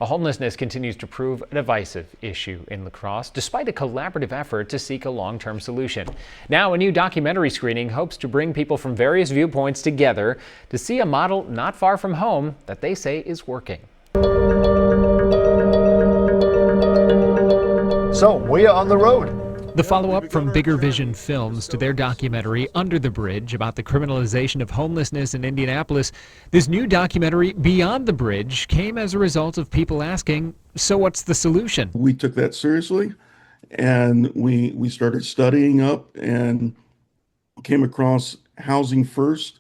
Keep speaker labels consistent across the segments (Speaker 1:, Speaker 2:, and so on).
Speaker 1: Homelessness continues to prove a divisive issue in La Crosse, despite a collaborative effort to seek a long-term solution. Now, a new documentary screening hopes to bring people from various viewpoints together to see a model not far from home that they say is working.
Speaker 2: So we are on the road.
Speaker 3: The follow-up from Bigger Vision Films to their documentary Under the Bridge about the criminalization of homelessness in Indianapolis. This new documentary, Beyond the Bridge, came as a result of people asking, so what's the solution?
Speaker 4: We took that seriously, and we started studying up and came across Housing First.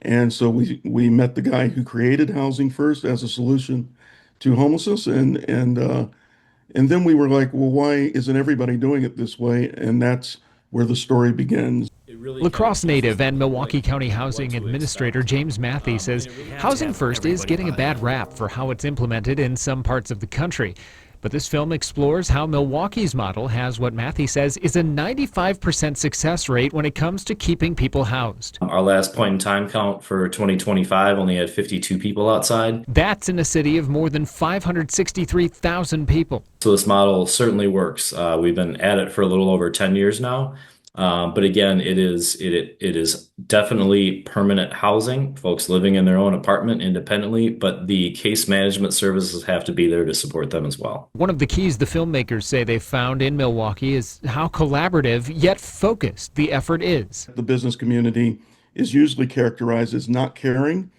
Speaker 4: And so we met the guy who created Housing First as a solution to homelessness, and then we were like, well, why isn't everybody doing it this way? And that's where the story begins.
Speaker 3: La Crosse native and Milwaukee County Housing Administrator James Matthey says Housing First is getting a bad rap for how it's implemented in some parts of the country. But this film explores how Milwaukee's model has what Matthey says is a 95% success rate when it comes to keeping people housed.
Speaker 5: Our last point in time count for 2025 only had 52 people outside.
Speaker 3: That's in a city of more than 563,000 people.
Speaker 5: So this model certainly works. We've been at it for a little over 10 years now. But again, it is definitely permanent housing, folks living in their own apartment independently, but the case management services have to be there to support them as well.
Speaker 3: One of the keys the filmmakers say they found in Milwaukee is how collaborative yet focused the effort is.
Speaker 4: The business community is usually characterized as not caring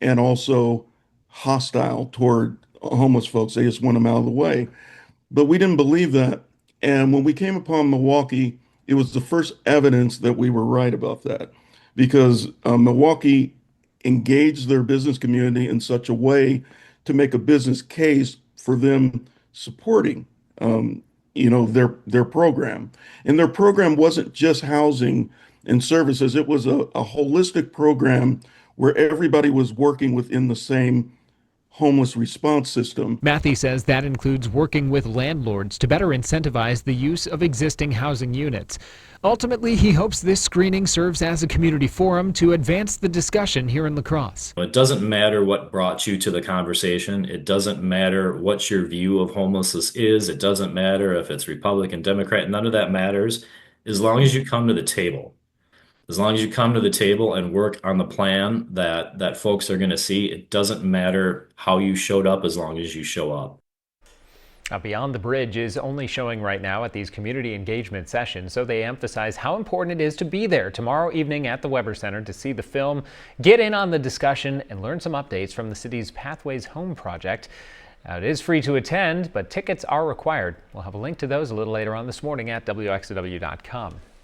Speaker 4: and also hostile toward homeless folks. They just want them out of the way. But we didn't believe that. And when we came upon Milwaukee, it was the first evidence that we were right about that, because Milwaukee engaged their business community in such a way to make a business case for them supporting, their program. And their program wasn't just housing and services. It was a holistic program where everybody was working within the same homeless response system.
Speaker 3: Matthey says that includes working with landlords to better incentivize the use of existing housing units. Ultimately, he hopes this screening serves as a community forum to advance the discussion here in La Crosse.
Speaker 5: It doesn't matter what brought you to the conversation. It doesn't matter what your view of homelessness is. It doesn't matter if it's Republican, Democrat. None of that matters as long as you come to the table. As long as you come to the table and work on the plan that folks are going to see, it doesn't matter how you showed up as long as you show up.
Speaker 1: Beyond the Bridge is only showing right now at these community engagement sessions, so they emphasize how important it is to be there tomorrow evening at the Weber Center to see the film, get in on the discussion, and learn some updates from the city's Pathways Home project. It is free to attend, but tickets are required. We'll have a link to those a little later on this morning at WXOW.com.